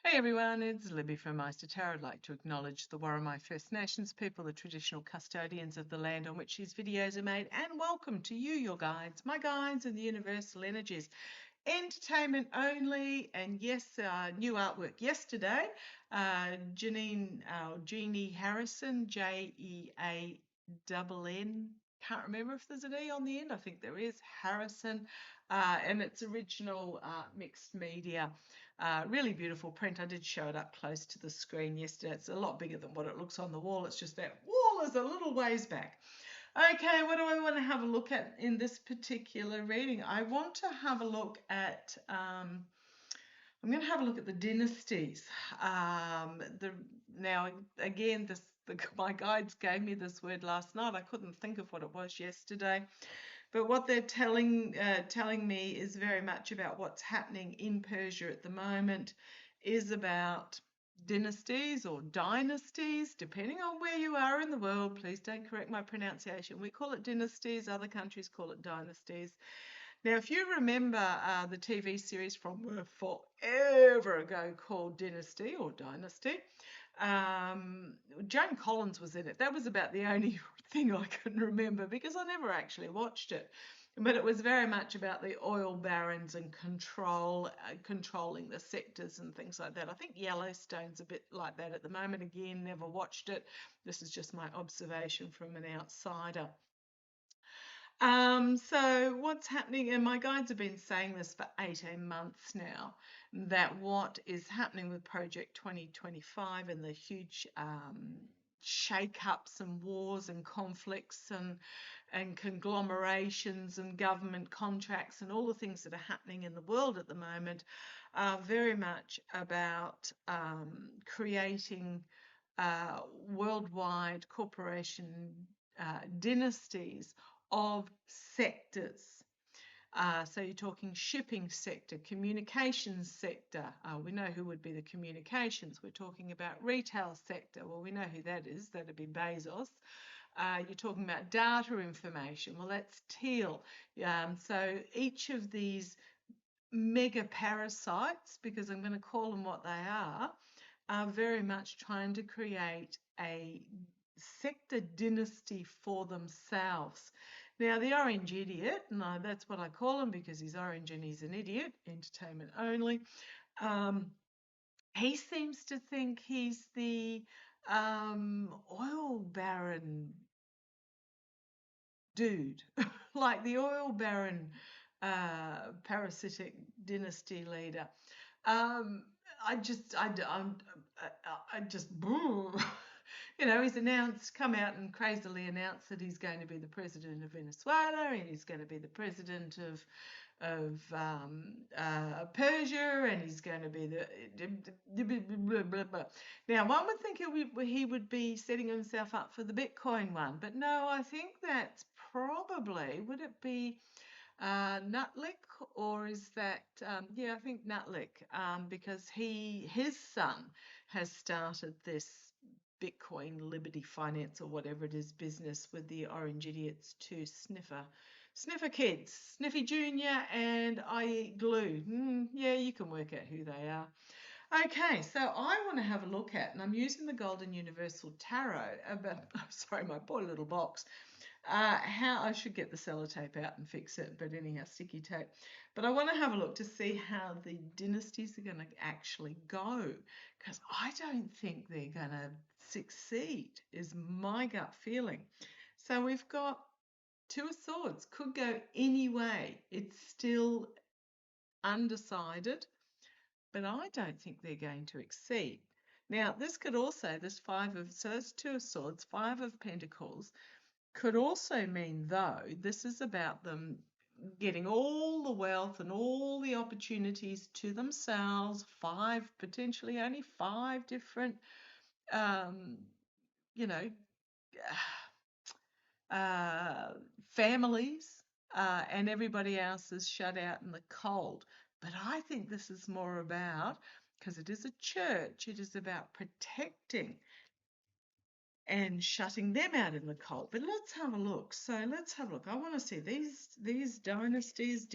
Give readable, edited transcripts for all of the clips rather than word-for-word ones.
Hey everyone, it's Libby from maighstirtarot. I'd like to acknowledge the Worimi First Nations people, the traditional custodians of the land on which these videos are made, and welcome to you, your guides, my guides, and the universal energies. Entertainment only, and yes, new artwork yesterday. Jeannie Harrison, Jeann. Can't remember if there's an E on the end. I think there is. Harrison, and it's original mixed media. Really beautiful print. I did show it up close to the screen yesterday. It's a lot bigger than what it looks on the wall. It's just that wall is a little ways back. Okay, what do I want to have a look at in this particular reading? I want to have a look at, I'm going to have a look at the dynasties. Now, again, my guides gave me this word last night. I couldn't think of what it was yesterday. But what they're telling me is very much about what's happening in Persia at the moment, is about dynasties or dynasties, depending on where you are in the world. Please don't correct my pronunciation. We call it dynasties, other countries call it dynasties. Now, if you remember the TV series from forever ago called Dynasty or Dynasty, Joan Collins was in it. That was about the only thing I can remember because I never actually watched it. But it was very much about the oil barons and controlling the sectors and things like that. I think Yellowstone's a bit like that at the moment. Again, never watched it. This is just my observation from an outsider. So what's happening, and my guides have been saying this for 18 months now, that what is happening with Project 2025 and the huge shake-ups and wars and conflicts and conglomerations and government contracts and all the things that are happening in the world at the moment are very much about creating worldwide corporation dynasties of sectors. So you're talking shipping sector, communications sector. We know who would be the communications. We're talking about retail sector. Well, we know who that is. That'd be Bezos. You're talking about data information. Well, that's Teal. So each of these mega parasites, because I'm going to call them what they are very much trying to create a sector dynasty for themselves. Now, the orange idiot, no, that's what I call him because he's orange and he's an idiot, entertainment only. He seems to think he's the oil baron dude, like the oil baron parasitic dynasty leader. I just, you know, he's come out and crazily announced that he's going to be the president of Venezuela and he's going to be the president of Persia and he's going to be the Now, one would think he would be setting himself up for the Bitcoin one, but no, I think that's probably, would it be Nutlick, or is that yeah, I think Nutlick, because his son has started this Bitcoin Liberty Finance or whatever it is business with the orange idiots, two sniffer kids, Sniffy Junior and I Glue. Yeah, you can work out who they are. Okay, so I want to have a look at, and I'm using the Golden Universal Tarot, but sorry, my poor little box. How I should get the sellotape out and fix it, but anyhow, sticky tape. But I want to have a look to see how the dynasties are going to actually go, because I don't think they're going to succeed, is my gut feeling. So we've got Two of Swords, could go any way. It's still undecided, but I don't think they're going to exceed. Now, this could also, so that's Two of Swords, Five of Pentacles, could also mean, though, this is about them getting all the wealth and all the opportunities to themselves, potentially only five different, you know, families, and everybody else is shut out in the cold. But I think this is more about, because it is a church, it is about protecting and shutting them out in the cold. But let's have a look. So let's have a look. I want to see these dynasties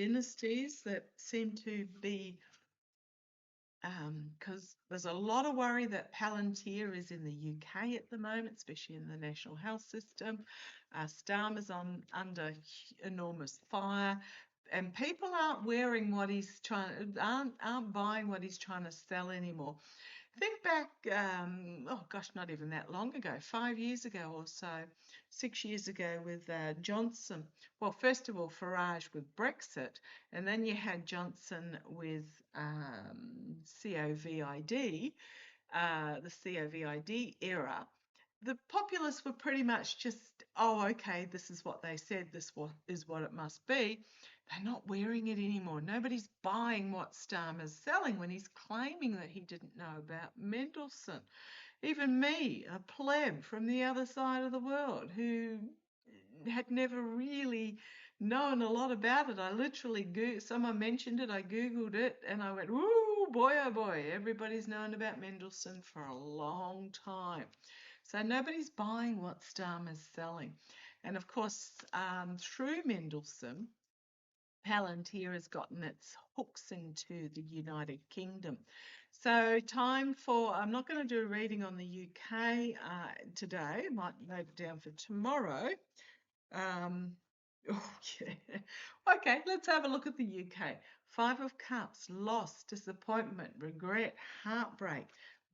that seem to be because there's a lot of worry that Palantir is in the UK at the moment, especially in the national health system. Starmer's under enormous fire, and people aren't wearing what he's aren't buying what he's trying to sell anymore. Think back, oh gosh, not even that long ago, 5 years ago or so, 6 years ago with Johnson. Well, first of all, Farage with Brexit, and then you had Johnson with COVID, the COVID era. The populists were pretty much just, oh, okay, this is what they said, is what it must be. They're not wearing it anymore. Nobody's buying what Starmer's selling when he's claiming that he didn't know about Mendelssohn. Even me, a pleb from the other side of the world who had never really known a lot about it. I literally, someone mentioned it, I Googled it, and I went, ooh, boy, oh boy, everybody's known about Mendelssohn for a long time. So nobody's buying what Starmer's selling. And of course, through Mendelssohn, Palantir has gotten its hooks into the United Kingdom. So time for, I'm not going to do a reading on the UK today, might note it down for tomorrow. Oh, yeah. Okay, let's have a look at the UK. 5 of Cups, loss, disappointment, regret, heartbreak.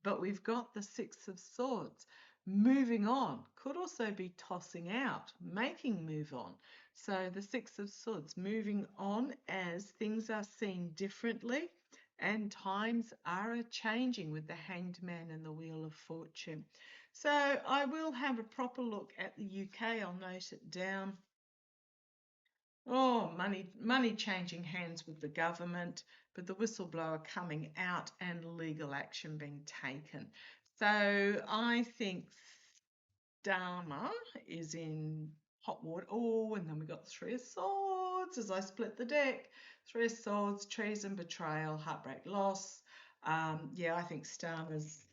But we've got the 6 of Swords. Moving on could also be tossing out, making move on. So the 6 of Swords, moving on as things are seen differently and times are changing with the Hanged Man and the Wheel of Fortune. So I will have a proper look at the UK. I'll note it down. Oh, money changing hands with the government, but the whistleblower coming out and legal action being taken. So I think Dharma is in hot water. Oh, and then we got the 3 of Swords as I split the deck. 3 of Swords, treason, betrayal, heartbreak, loss. Yeah, I think Starmer's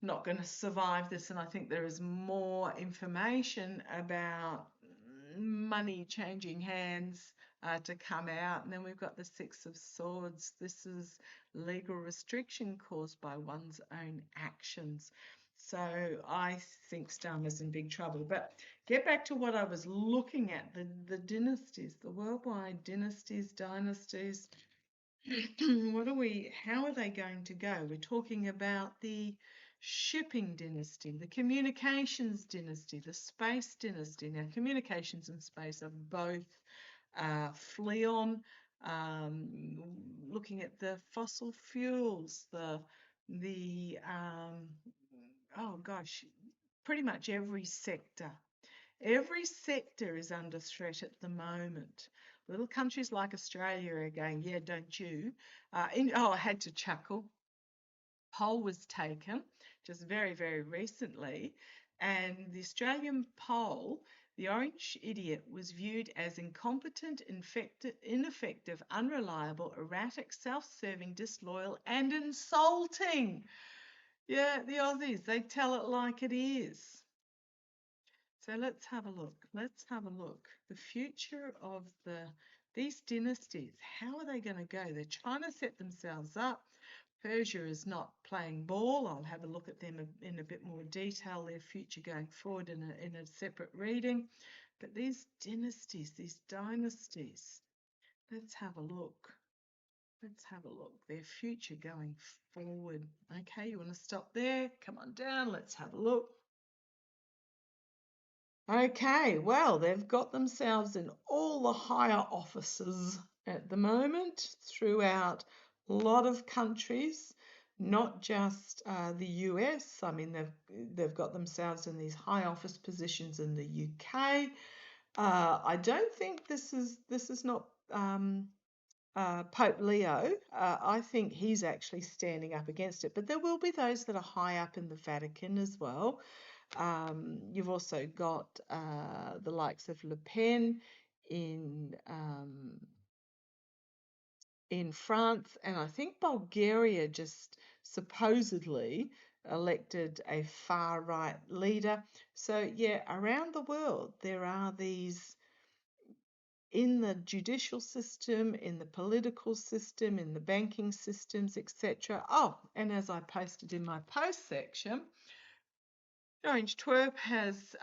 not going to survive this, and I think there is more information about money changing hands to come out. And then we've got the 6 of Swords. This is legal restriction caused by one's own actions. So I think Starmer's in big trouble. But get back to what I was looking at, the dynasties, the worldwide dynasties. How are they going to go? We're talking about the shipping dynasty, the communications dynasty, the space dynasty. Now, communications and space are both felon, looking at the fossil fuels, oh gosh, pretty much every sector. Every sector is under threat at the moment. Little countries like Australia are going, yeah, don't you? I had to chuckle. Poll was taken just very, very recently, and the Australian poll, the orange idiot was viewed as incompetent, ineffective, unreliable, erratic, self-serving, disloyal, and insulting. Yeah, the Aussies, they tell it like it is. So let's have a look. Let's have a look. The future of these dynasties, how are they going to go? They're trying to set themselves up. Persia is not playing ball. I'll have a look at them in a bit more detail, their future going forward in a separate reading. But these dynasties, these dynasties, let's have a look. Let's have a look. Their future going forward. Okay, you want to stop there? Come on down. Let's have a look. Okay, well, they've got themselves in all the higher offices at the moment throughout a lot of countries, not just the US. I mean, they've got themselves in these high office positions in the UK. I don't think this is not Pope Leo. I think he's actually standing up against it, but there will be those that are high up in the Vatican as well. You've also got the likes of Le Pen in France, and I think Bulgaria just supposedly elected a far-right leader. So yeah, around the world there are these in the judicial system, in the political system, in the banking systems, etc. Oh, and as I posted in my post section, Orange Twerp has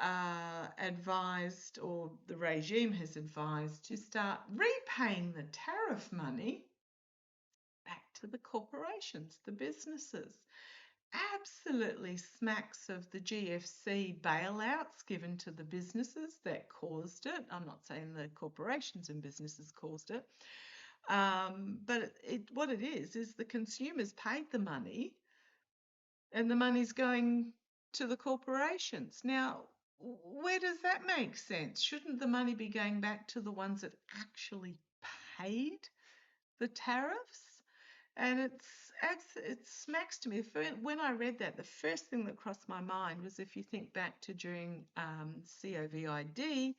advised, or the regime has advised, to start repaying the tariff money back to the corporations, the businesses. Absolutely smacks of the GFC bailouts given to the businesses that caused it. I'm not saying the corporations and businesses caused it, but what it is the consumers paid the money and the money's going to the corporations. Now, where does that make sense? Shouldn't the money be going back to the ones that actually paid the tariffs? And it smacks to me. When I read that, the first thing that crossed my mind was, if you think back to during COVID,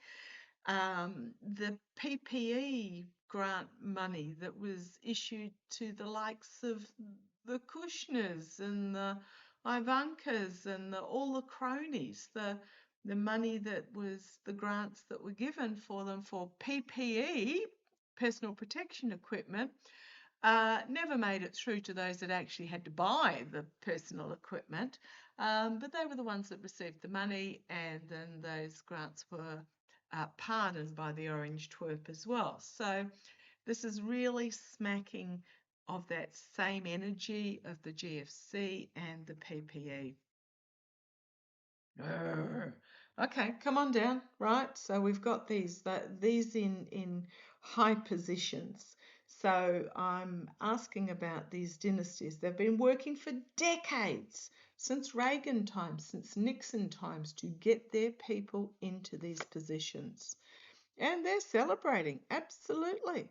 the PPE grant money that was issued to the likes of the Kushners and the Ivankas and all the cronies, the money that was the grants that were given for them for PPE, personal protection equipment, never made it through to those that actually had to buy the personal equipment, but they were the ones that received the money, and then those grants were pardoned by the Orange Twerp as well. So this is really smacking of that same energy of the GFC and the PPE. Okay, come on down, right? So we've got these in high positions. So I'm asking about these dynasties. They've been working for decades, since Reagan times, since Nixon times, to get their people into these positions. And they're celebrating, absolutely.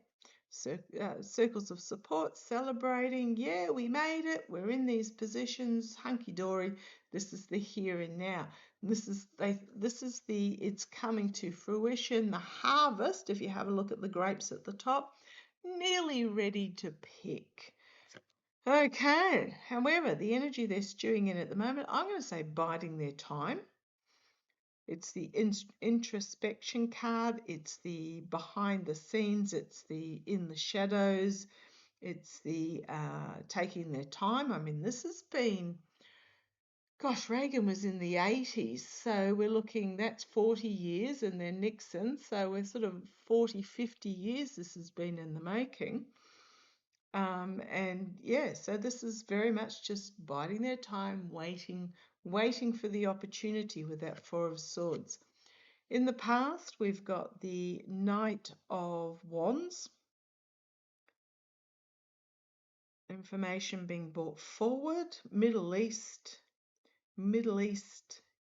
Circles of support celebrating, yeah, we made it, we're in these positions, hunky-dory, this is the here and now. It's coming to fruition, the harvest, if you have a look at the grapes at the top, nearly ready to pick. Okay, however, the energy they're stewing in at the moment, I'm going to say biding their time. It's the introspection card, it's the behind the scenes, it's the in the shadows, it's the taking their time. I mean, this has been, gosh, Reagan was in the 80s, so we're looking, that's 40 years, and then Nixon, so we're sort of 40, 50 years this has been in the making. And yeah, so this is very much just biding their time, waiting for the opportunity with that Four of Swords. In the past, we've got the Knight of Wands. Information being brought forward. Middle East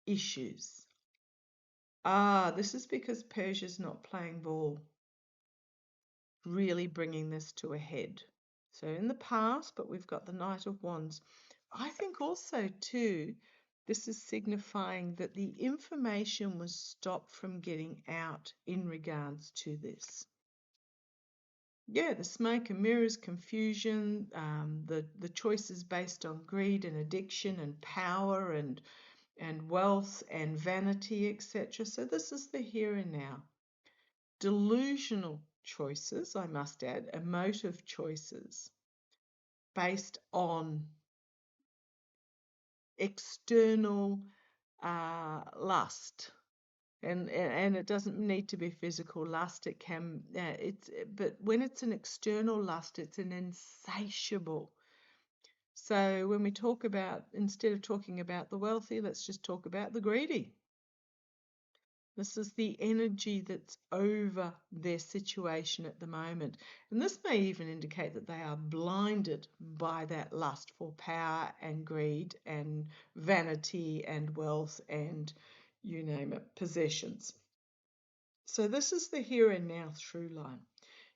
issues. This is because Persia's not playing ball, really bringing this to a head. So in the past, but we've got the Knight of Wands. I think also too, this is signifying that the information was stopped from getting out in regards to this. Yeah, the smoke and mirrors, confusion, the choices based on greed and addiction and power and wealth and vanity, etc. So this is the here and now. Delusional choices, I must add, emotive choices based on external lust. And it doesn't need to be physical lust. It can, but when it's an external lust, it's an insatiable. So when we talk about, instead of talking about the wealthy, let's just talk about the greedy. This is the energy that's over their situation at the moment. And this may even indicate that they are blinded by that lust for power and greed and vanity and wealth and, you name it, possessions. So this is the here and now through line.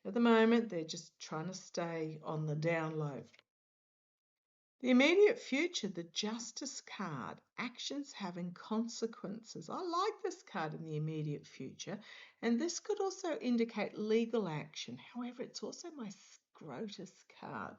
At the moment, they're just trying to stay on the down low. The immediate future, the Justice card, actions having consequences. I like this card in the immediate future, and this could also indicate legal action. However, it's also my Scrotus card.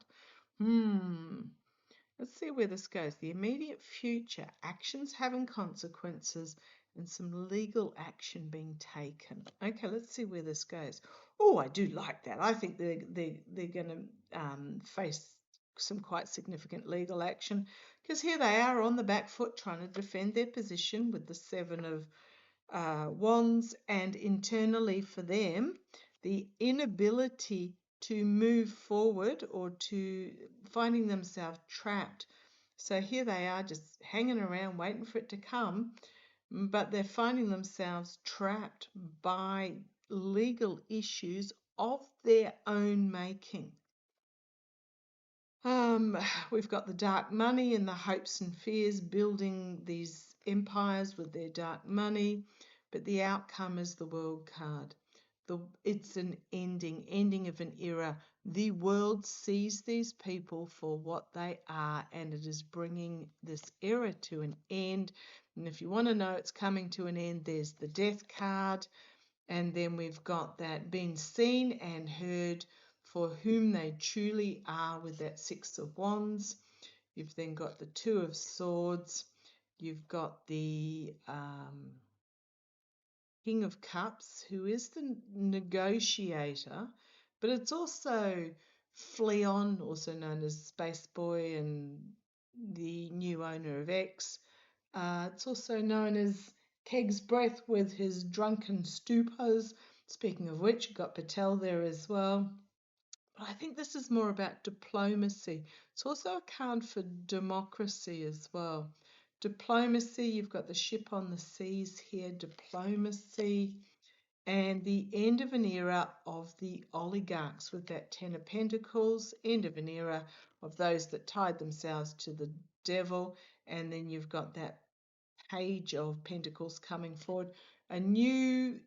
Let's see where this goes. The immediate future, actions having consequences, and some legal action being taken. Okay, let's see where this goes. Oh, I do like that. I think they're going to face some quite significant legal action, because here they are on the back foot trying to defend their position with the Seven of Wands, and internally for them, the inability to move forward or to finding themselves trapped. So here they are just hanging around waiting for it to come, but they're finding themselves trapped by legal issues of their own making. We've got the dark money and the hopes and fears building these empires with their dark money, but the outcome is the world card. It's an ending of an era. The world sees these people for what they are, and it is bringing this era to an end. And if you want to know it's coming to an end, there's the death card. And then we've got that being seen and heard for whom they truly are with that Six of Wands. You've then got the Two of Swords. You've got the King of Cups, who is the negotiator, but it's also Fleon, also known as Space Boy, and the new owner of X. It's also known as Keg's Breath with his drunken stupors. Speaking of which, you've got Patel there as well. But I think this is more about diplomacy. It's also a card for democracy as well. Diplomacy, you've got the ship on the seas here, diplomacy, and the end of an era of the oligarchs with that Ten of Pentacles, end of an era of those that tied themselves to the devil, and then you've got that Page of Pentacles coming forward, a new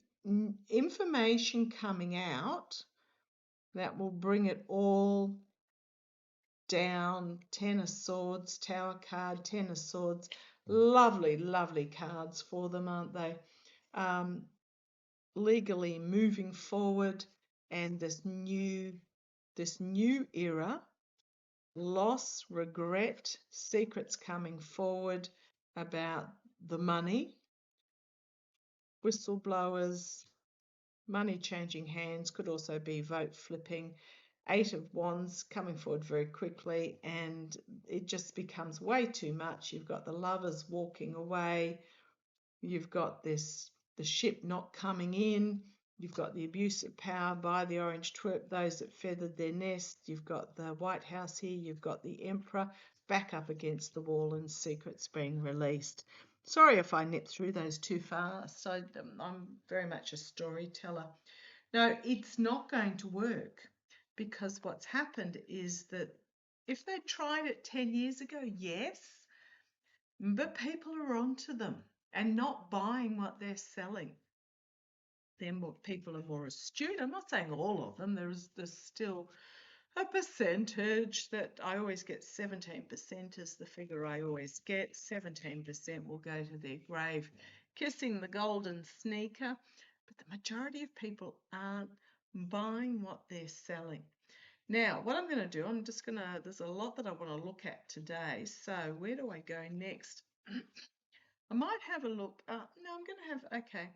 information coming out that will bring it all down. Ten of Swords, Tower card, Ten of Swords. Lovely, lovely cards for them, aren't they? Legally moving forward, and this new era, loss, regret, secrets coming forward about the money, whistleblowers, money changing hands, could also be vote flipping. Eight of Wands coming forward very quickly, and it just becomes way too much. You've got the lovers walking away. You've got the ship not coming in. You've got the abuse of power by the orange twerp, those that feathered their nest. You've got the White House here. You've got the Emperor back up against the wall and secrets being released. Sorry if I nipped through those too fast. I'm very much a storyteller. No, it's not going to work, because what's happened is that if they tried it 10 years ago, yes, but people are onto them and not buying what they're selling. Then people are more astute. I'm not saying all of them. There's still a percentage that I always get. 17% is the figure I always get. 17% will go to their grave kissing the golden sneaker, but the majority of people aren't buying what they're selling. Now, what I'm going to do, there's a lot that I want to look at today. So where do I go next? I might have a look. No, I'm going to have, okay.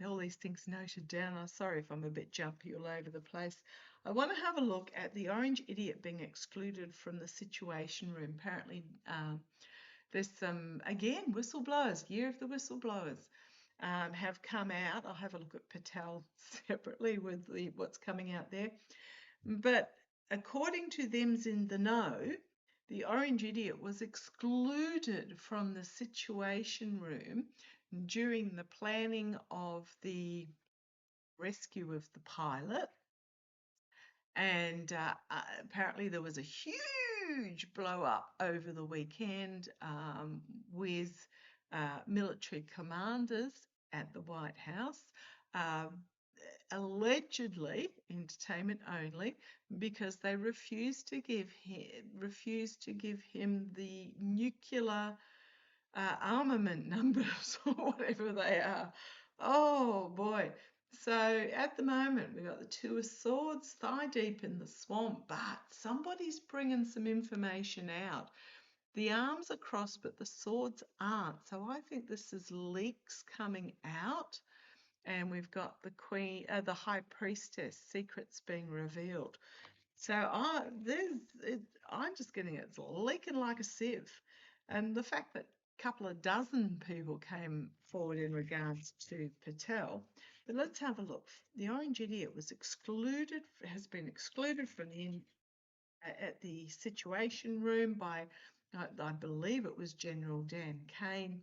All these things noted down. I'm sorry if I'm a bit jumpy all over the place. I want to have a look at the orange idiot being excluded from the situation room. Apparently, there's some, again, whistleblowers, year of the whistleblowers, have come out. I'll have a look at Patel separately with what's coming out there. But according to them's in the know, the orange idiot was excluded from the situation room during the planning of the rescue of the pilot. And apparently there was a huge blow up over the weekend with military commanders at the White House. Allegedly entertainment only, because they refused to give him the nuclear armament numbers or whatever they are. Oh boy. So at the moment we've got the Two of Swords, thigh deep in the swamp, but somebody's bringing some information out. The arms are crossed, but the swords aren't. So I think this is leaks coming out, and we've got the queen, the high priestess, secrets being revealed. So I'm just getting it's leaking like a sieve, and the fact that a couple of dozen people came forward in regards to Patel. But let's have a look. The Orange Idiot has been excluded from at the Situation Room by, I believe it was General Dan Kane.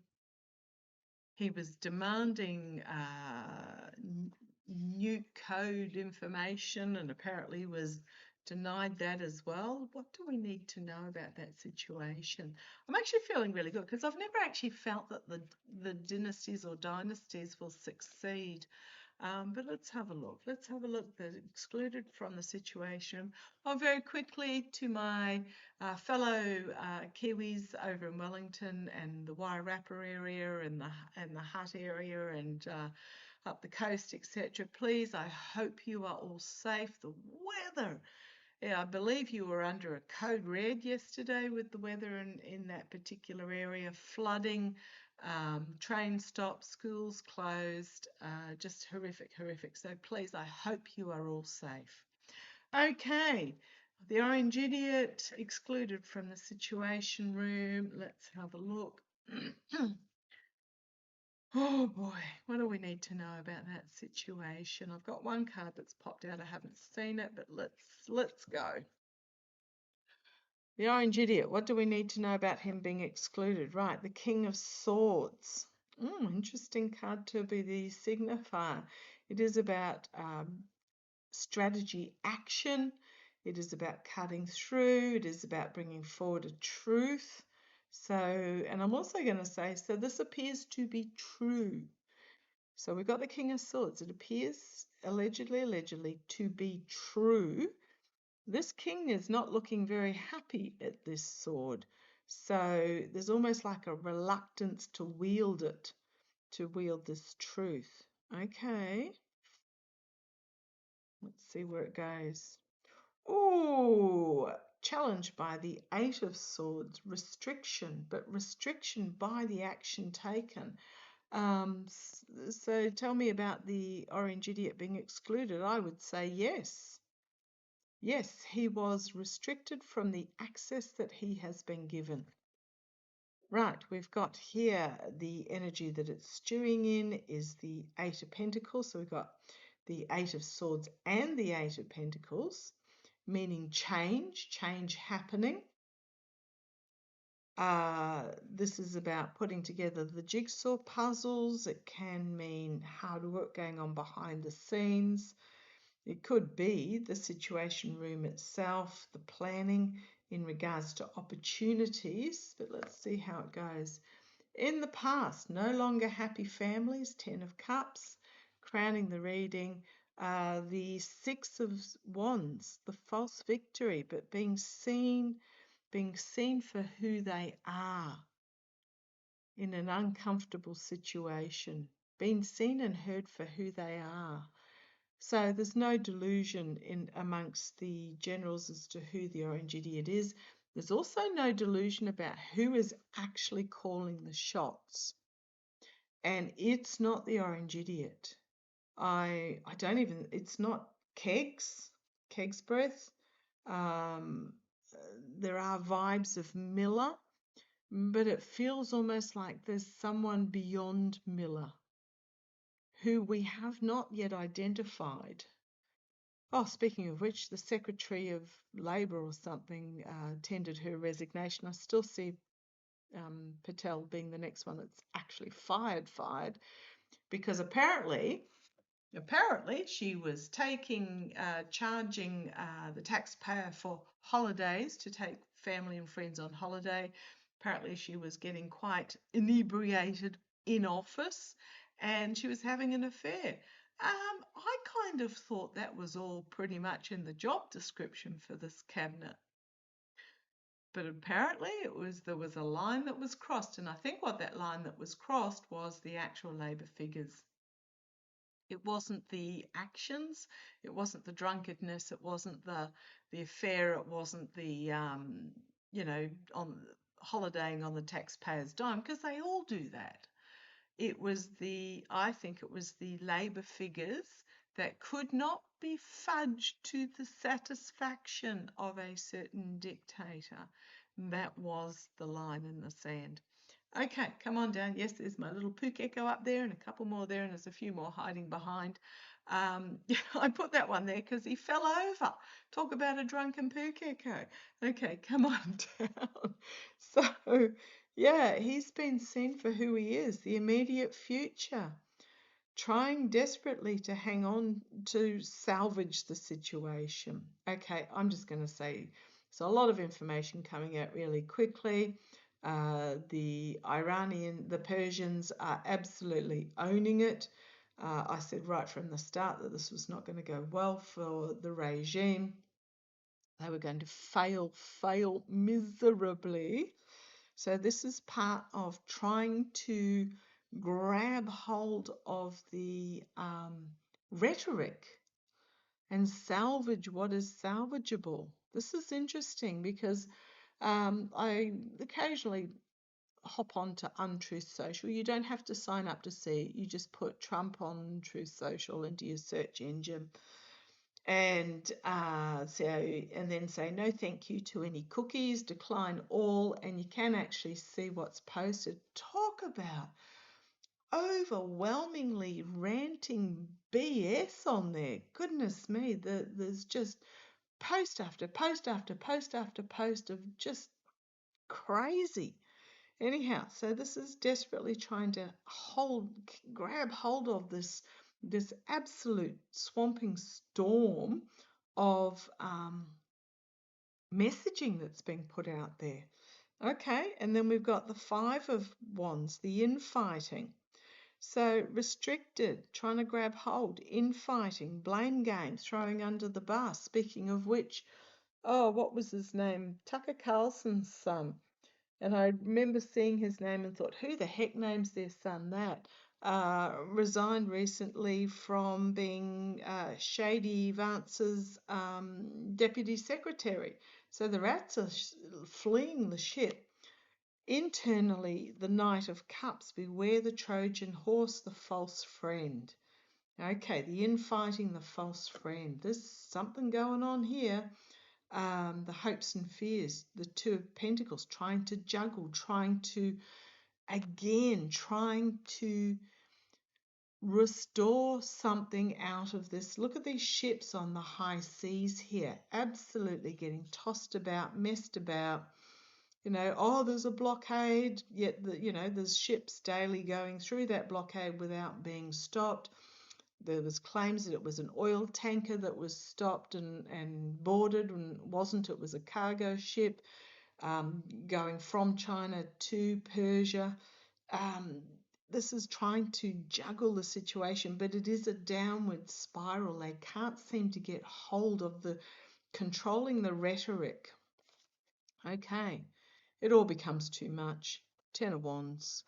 He was demanding new code information and apparently was denied that as well. What do we need to know about that situation? I'm actually feeling really good because I've never actually felt that the dynasties will succeed. But let's have a look. Let's have a look. They're excluded from the situation. Oh, very quickly to my fellow Kiwis over in Wellington and the Wairarapa area and the Hutt area and up the coast, etc. Please, I hope you are all safe. The weather. Yeah, I believe you were under a code red yesterday with the weather in that particular area, flooding, train stops, schools closed, just horrific, horrific. So please, I hope you are all safe. Okay, the Orange Idiot excluded from the Situation Room. Let's have a look. Oh boy, what do we need to know about that situation? I've got one card that's popped out. I haven't seen it, but let's go. The Orange Idiot. What do we need to know about him being excluded? Right, the King of Swords. Interesting card to be the signifier. It is about strategy action. It is about cutting through. It is about bringing forward a truth. So, and I'm also going to say, so this appears to be true. So we've got the King of Swords. It appears allegedly to be true. This king is not looking very happy at this sword. So there's almost like a reluctance to wield it, to wield this truth. Okay. Let's see where it goes. Oh, challenged by the Eight of Swords, restriction, but restriction by the action taken. So tell me about the Orange Idiot being excluded. I would say yes. Yes, he was restricted from the access that he has been given. Right, we've got here the energy that it's stewing in is the Eight of Pentacles. So we've got the Eight of Swords and the Eight of Pentacles, meaning change happening. This is about putting together the jigsaw puzzles. It can mean hard work going on behind the scenes. It could be the Situation Room itself, the planning in regards to opportunities, but let's see how it goes. In the past, no longer happy families, 10 of Cups, crowning the reading, the Six of Wands, the false victory, but being seen for who they are in an uncomfortable situation, being seen and heard for who they are. So there's no delusion amongst the generals as to who the Orange Idiot is. There's also no delusion about who is actually calling the shots. And it's not the Orange Idiot. It's not Keg's breath. There are vibes of Miller, but it feels almost like there's someone beyond Miller who we have not yet identified. Oh, speaking of which, the Secretary of Labor or something tendered her resignation. I still see Patel being the next one that's actually fired, because apparently she was charging the taxpayer for holidays to take family and friends on holiday. Apparently she was getting quite inebriated in office and she was having an affair. I kind of thought that was all pretty much in the job description for this cabinet. But apparently there was a line that was crossed, and I think what that line that was crossed was the actual Labor figures. It wasn't the actions, it wasn't the drunkenness, it wasn't the affair, it wasn't the holidaying on the taxpayer's dime, because they all do that. I think it was the Labour figures that could not be fudged to the satisfaction of a certain dictator. That was the line in the sand. Okay, come on down. Yes, there's my little Pukeko up there and a couple more there, and there's a few more hiding behind. I put that one there because he fell over. Talk about a drunken Pukeko. Okay, come on down. So, yeah, he's been seen for who he is, the immediate future, trying desperately to hang on to salvage the situation. Okay, I'm just going to say, so a lot of information coming out really quickly. The Persians are absolutely owning it. I said right from the start that this was not going to go well for the regime. They were going to fail miserably. So this is part of trying to grab hold of the rhetoric and salvage what is salvageable. This is interesting because I occasionally hop on to Untruth Social. You don't have to sign up to see it. You just put Trump on Truth Social into your search engine and then say no thank you to any cookies, decline all, and you can actually see what's posted. Talk about overwhelmingly ranting BS on there. Goodness me, there's just post after post after post after post of just crazy. Anyhow, so this is desperately trying to grab hold of this absolute swamping storm of messaging that's being put out there. Okay, and then we've got the Five of Wands, the infighting. So restricted, trying to grab hold, infighting, blame game, throwing under the bus. Speaking of which, what was his name? Tucker Carlson's son. And I remember seeing his name and thought, who the heck names their son that? Resigned recently from being Shady Vance's deputy secretary. So the rats are fleeing the ship. Internally, the Knight of Cups, beware the Trojan horse, the false friend. Okay, the infighting, the false friend. There's something going on here. The hopes and fears, the Two of Pentacles, trying to juggle, trying to restore something out of this. Look at these ships on the high seas here, absolutely getting tossed about, messed about. There's a blockade, yet there's ships daily going through that blockade without being stopped. There was claims that it was an oil tanker that was stopped and boarded, and wasn't. It was a cargo ship going from China to Persia. This is trying to juggle the situation, but it is a downward spiral. They can't seem to get hold of controlling the rhetoric. Okay, it all becomes too much. Ten of Wands.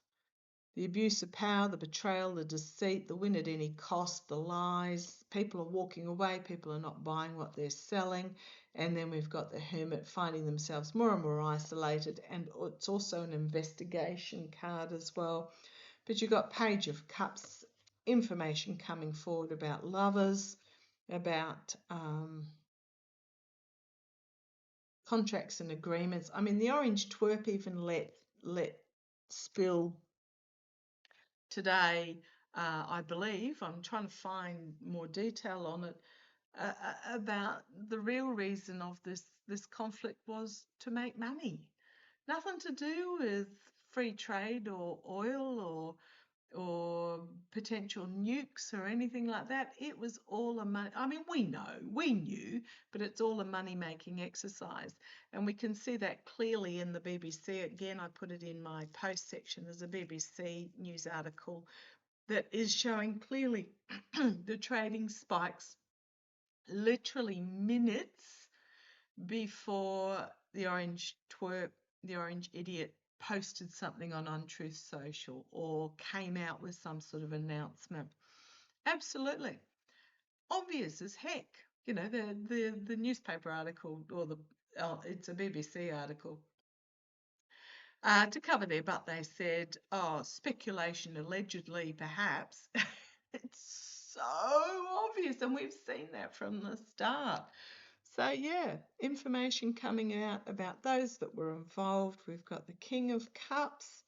The abuse of power, the betrayal, the deceit, the win at any cost, the lies. People are walking away. People are not buying what they're selling. And then we've got the Hermit finding themselves more and more isolated. And it's also an investigation card as well. But you've got Page of Cups, information coming forward about lovers, about contracts and agreements. I mean, the orange twerp even let spill today, I believe, I'm trying to find more detail on it, about the real reason of this conflict was to make money. Nothing to do with free trade or oil or potential nukes or anything like that. It was all a money. I mean, we knew, but it's all a money-making exercise. And we can see that clearly in the BBC. Again, I put it in my post section. There's a BBC news article that is showing clearly the trading spikes literally minutes before the orange twerp, the orange idiot, posted something on Untruth Social or came out with some sort of announcement. Absolutely. Obvious as heck. The newspaper article, or it's a BBC article. to cover their butt, they said, oh, speculation, allegedly, perhaps. It's so obvious, and we've seen that from the start. So, yeah, information coming out about those that were involved. We've got the King of Cups,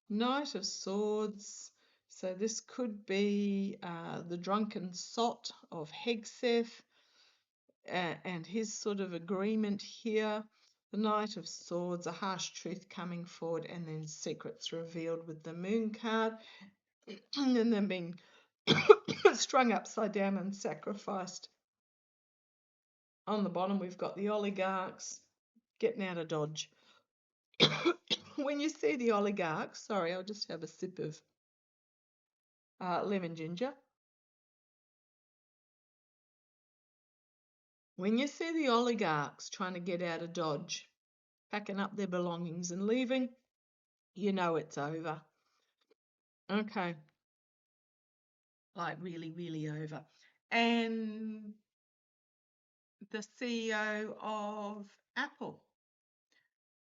Knight of Swords. So, this could be the drunken sot of Hegseth and his sort of agreement here. The Knight of Swords, a harsh truth coming forward, and then secrets revealed with the Moon card, and then being strung upside down and sacrificed. On the bottom, we've got the oligarchs getting out of Dodge. When you see the oligarchs, sorry, I'll just have a sip of lemon ginger. When you see the oligarchs trying to get out of Dodge, packing up their belongings and leaving, you know it's over. Okay. Like really, really over. And the CEO of Apple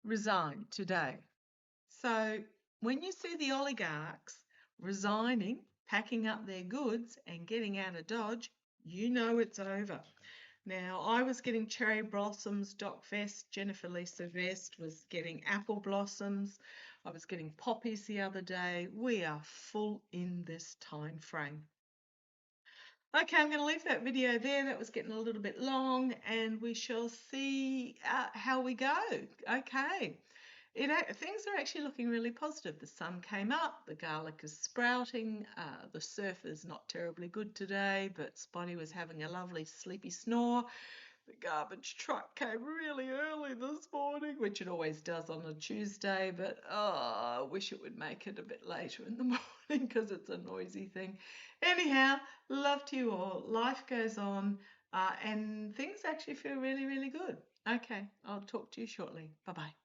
resigned today. So when you see the oligarchs resigning, packing up their goods and getting out of Dodge, you know it's over. Now, I was getting cherry blossoms, Doc Vest, Jennifer Lisa Vest was getting apple blossoms. I was getting poppies the other day. We are full in this time frame. Okay, I'm going to leave that video there. That was getting a little bit long, and we shall see how we go. Okay. Things are actually looking really positive. The sun came up, the garlic is sprouting, the surf is not terribly good today, but Spotty was having a lovely sleepy snore. The garbage truck came really early this morning, which it always does on a Tuesday, but I wish it would make it a bit later in the morning because it's a noisy thing. Anyhow, love to you all. Life goes on, and things actually feel really, really good. Okay, I'll talk to you shortly. Bye-bye.